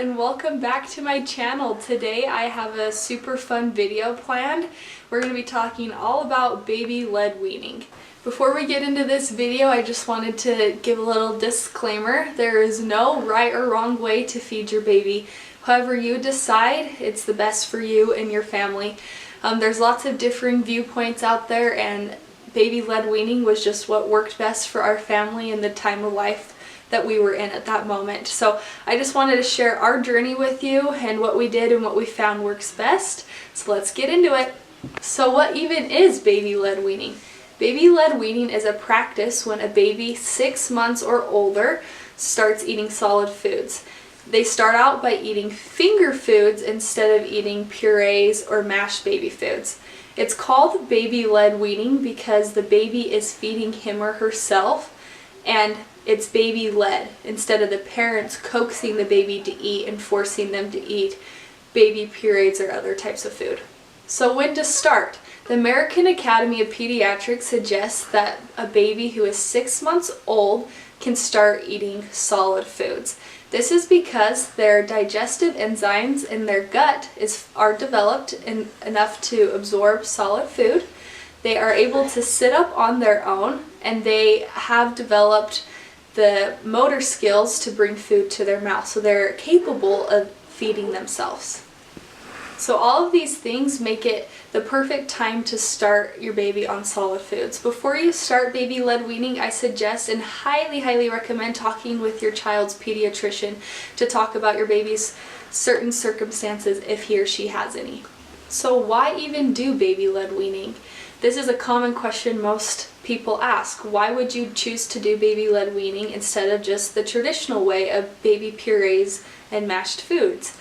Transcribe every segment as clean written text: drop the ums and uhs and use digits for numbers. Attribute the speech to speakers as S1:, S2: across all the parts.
S1: and welcome back to my channel. Today I have a super fun video planned. We're going to be talking all about baby-led weaning. Before we get into this video, I just wanted to give a little disclaimer. There is no right or wrong way to feed your baby. However you decide, it's the best for you and your family. There's lots of differing viewpoints out there, and baby-led weaning was just what worked best for our family and the time of life that we were in at that moment. So I just wanted to share our journey with you and what we did and what we found works best. So let's get into it. So what even is baby-led weaning? Baby-led weaning is a practice when a baby 6 months or older starts eating solid foods. They start out by eating finger foods instead of eating purees or mashed baby foods. It's called baby-led weaning because the baby is feeding him or herself, and it's baby-led instead of the parents coaxing the baby to eat and forcing them to eat baby purees or other types of food. So when to start? The American Academy of Pediatrics suggests that a baby who is 6 months old can start eating solid foods. This is because their digestive enzymes in their gut are developed enough to absorb solid food. They are able to sit up on their own, and they have developed the motor skills to bring food to their mouth, so they're capable of feeding themselves. So all of these things make it the perfect time to start your baby on solid foods. Before you start baby-led weaning, I suggest and highly recommend talking with your child's pediatrician to talk about your baby's certain circumstances if he or she has any. So why even do baby-led weaning? This is a common question most people ask. Why would you choose to do baby-led weaning instead of just the traditional way of baby purees and mashed foods?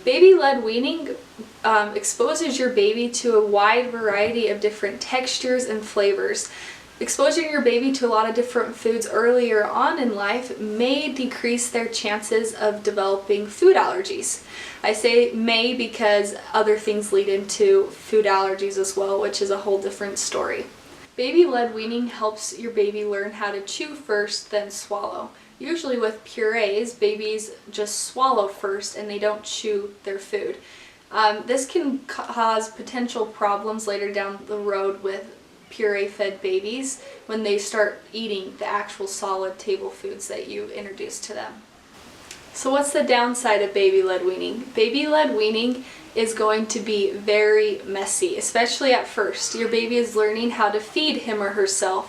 S1: Baby-led weaning exposes your baby to a wide variety of different textures and flavors. Exposing your baby to a lot of different foods earlier on in life may decrease their chances of developing food allergies. I say may because other things lead into food allergies as well, which is a whole different story. Baby-led weaning helps your baby learn how to chew first, then swallow. Usually with purees, babies just swallow first and they don't chew their food. This can cause potential problems later down the road with puree-fed babies when they start eating the actual solid table foods that you introduce to them. So what's the downside of baby-led weaning? Baby-led weaning is going to be very messy, especially at first. Your baby is learning how to feed him or herself,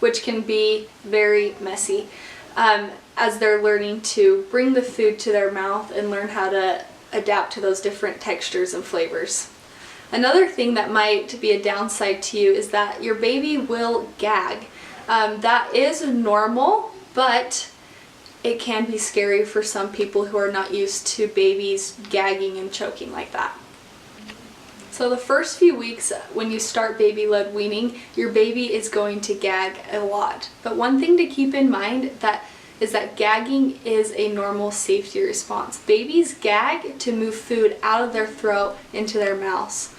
S1: which can be very messy as they're learning to bring the food to their mouth and learn how to adapt to those different textures and flavors. Another thing that might be a downside to you is that your baby will gag. That is normal, but it can be scary for some people who are not used to babies gagging and choking like that. So the first few weeks when you start baby-led weaning, your baby is going to gag a lot. But one thing to keep in mind is that gagging is a normal safety response. Babies gag to move food out of their throat into their mouths.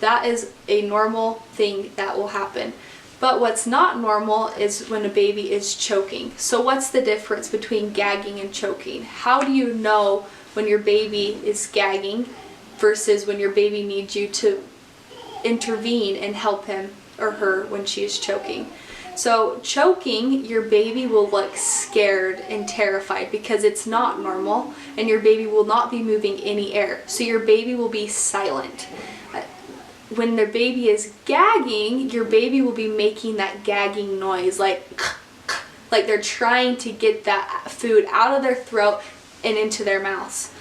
S1: That is a normal thing that will happen. But what's not normal is when a baby is choking. So what's the difference between gagging and choking? How do you know when your baby is gagging versus when your baby needs you to intervene and help him or her when she is choking? So choking, your baby will look scared and terrified because it's not normal, and your baby will not be moving any air. So your baby will be silent. When their baby is gagging, your baby will be making that gagging noise like they're trying to get that food out of their throat and into their mouths.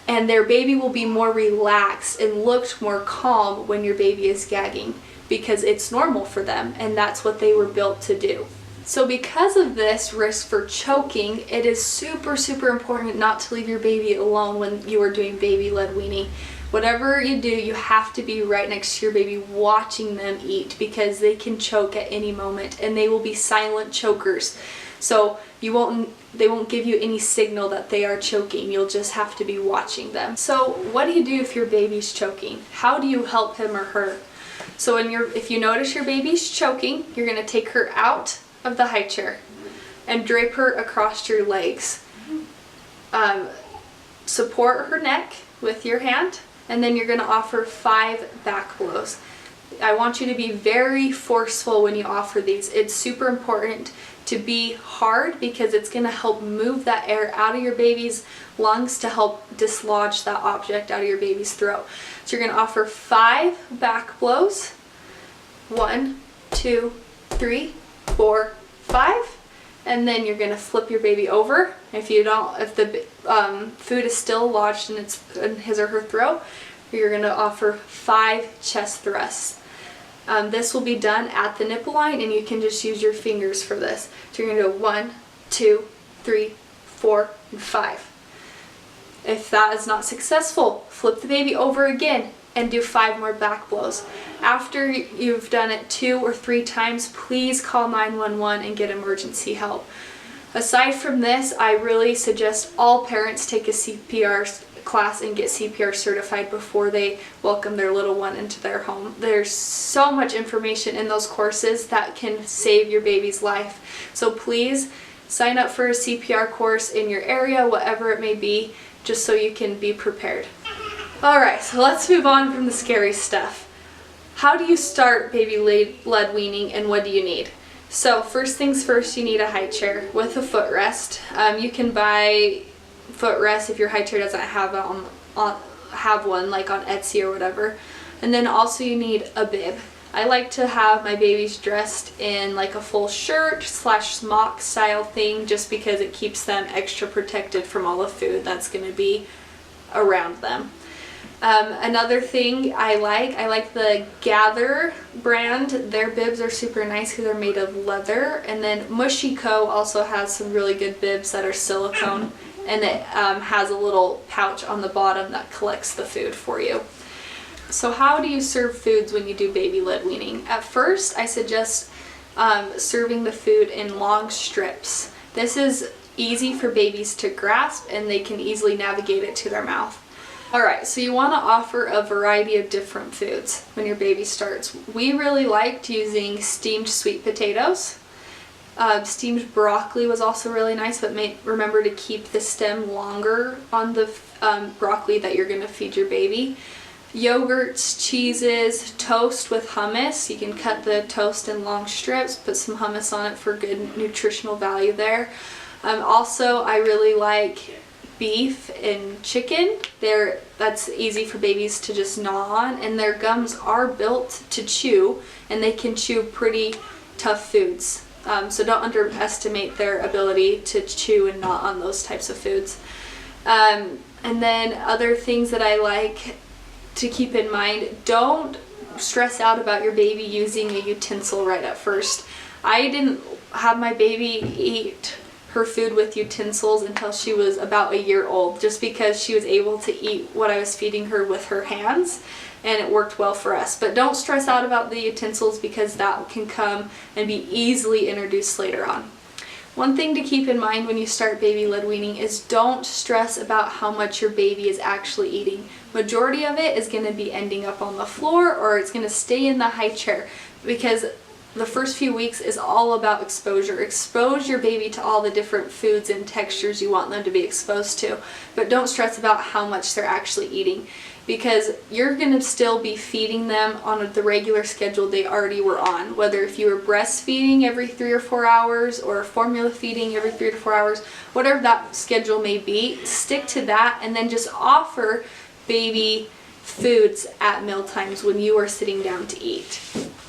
S1: And their baby will be more relaxed and look more calm when your baby is gagging because it's normal for them and that's what they were built to do. So because of this risk for choking, it is super important not to leave your baby alone when you are doing baby-led weaning. Whatever you do, you have to be right next to your baby watching them eat because they can choke at any moment and they will be silent chokers. So they won't give you any signal that they are choking. You'll just have to be watching them. So what do you do if your baby's choking? How do you help him or her? So if you notice your baby's choking, you're going to take her out of the high chair and drape her across your legs. support her neck with your hand, and then you're going to offer 5 back blows. I want you to be very forceful when you offer these. It's super important to be hard because it's going to help move that air out of your baby's lungs to help dislodge that object out of your baby's throat. So you're going to offer 5 back blows. 1, 2, 3, 4, 5. And then you're going to flip your baby over. If the food is still lodged in his or her throat, you're going to offer 5 chest thrusts. This will be done at the nipple line, and you can just use your fingers for this. So you're going to do 1, 2, 3, 4, and 5. If that is not successful, flip the baby over again and do 5 more back blows. After you've done it 2 or 3 times, please call 911 and get emergency help. Aside from this, I really suggest all parents take a CPR class and get CPR certified before they welcome their little one into their home. There's so much information in those courses that can save your baby's life. So please sign up for a CPR course in your area, whatever it may be, just so you can be prepared. Alright, so let's move on from the scary stuff. How do you start baby-led weaning, and what do you need? So first things first, you need a high chair with a footrest. You can buy footrest if your high chair doesn't have one, like on Etsy or whatever. And then also you need a bib. I like to have my babies dressed in like a full shirt / smock style thing, just because it keeps them extra protected from all the food that's going to be around them. Another thing I like the Gather brand. Their bibs are super nice because they're made of leather. And then Mushy Co. also has some really good bibs that are silicone, and it has a little pouch on the bottom that collects the food for you. So how do you serve foods when you do baby-led weaning? At first, I suggest serving the food in long strips. This is easy for babies to grasp, and they can easily navigate it to their mouth. Alright, so you want to offer a variety of different foods when your baby starts. We really liked using steamed sweet potatoes. Steamed broccoli was also really nice, but remember to keep the stem longer on the broccoli that you're going to feed your baby. Yogurts, cheeses, toast with hummus. You can cut the toast in long strips, put some hummus on it for good nutritional value there. Also, I really like beef and chicken. That's easy for babies to just gnaw on, and their gums are built to chew, and they can chew pretty tough foods. So don't underestimate their ability to chew and gnaw on those types of foods. And then other things that I like to keep in mind, don't stress out about your baby using a utensil right at first. I didn't have my baby eat her food with utensils until she was about a year old, just because she was able to eat what I was feeding her with her hands, and it worked well for us. But don't stress out about the utensils, because that can come and be easily introduced later on. One thing to keep in mind when you start baby-led weaning is don't stress about how much your baby is actually eating. Majority of it is going to be ending up on the floor, or it's going to stay in the high chair, because the first few weeks is all about exposure. Expose your baby to all the different foods and textures you want them to be exposed to, but don't stress about how much they're actually eating, because you're going to still be feeding them on the regular schedule they already were on. Whether if you were breastfeeding every 3 or 4 hours, or formula feeding every 3 to 4 hours, whatever that schedule may be, stick to that, and then just offer baby foods at meal times when you are sitting down to eat.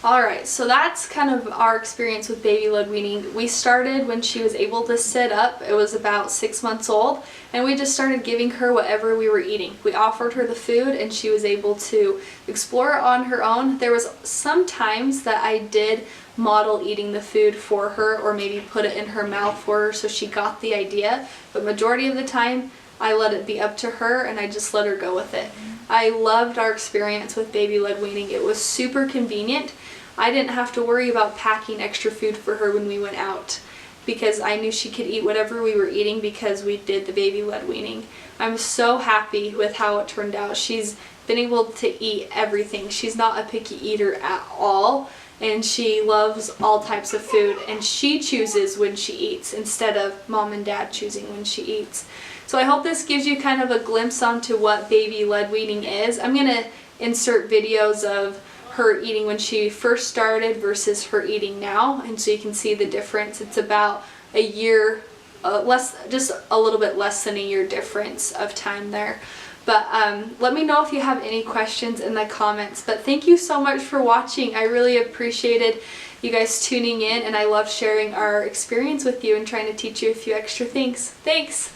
S1: Alright, so that's kind of our experience with baby-led weaning. We started when she was able to sit up. It was about 6 months old, and we just started giving her whatever we were eating. We offered her the food, and she was able to explore it on her own. There was some times that I did model eating the food for her, or maybe put it in her mouth for her so she got the idea, but majority of the time I let it be up to her, and I just let her go with it. I loved our experience with baby-led weaning. It was super convenient. I didn't have to worry about packing extra food for her when we went out, because I knew she could eat whatever we were eating because we did the baby-led weaning. I'm so happy with how it turned out. She's been able to eat everything. She's not a picky eater at all, and she loves all types of food, and she chooses when she eats instead of mom and dad choosing when she eats. So I hope this gives you kind of a glimpse onto what baby led weaning is. I'm going to insert videos of her eating when she first started versus her eating now, and so you can see the difference. It's about a year, just a little bit less than a year difference of time there. But let me know if you have any questions in the comments. But thank you so much for watching. I really appreciated you guys tuning in, and I love sharing our experience with you and trying to teach you a few extra things. Thanks!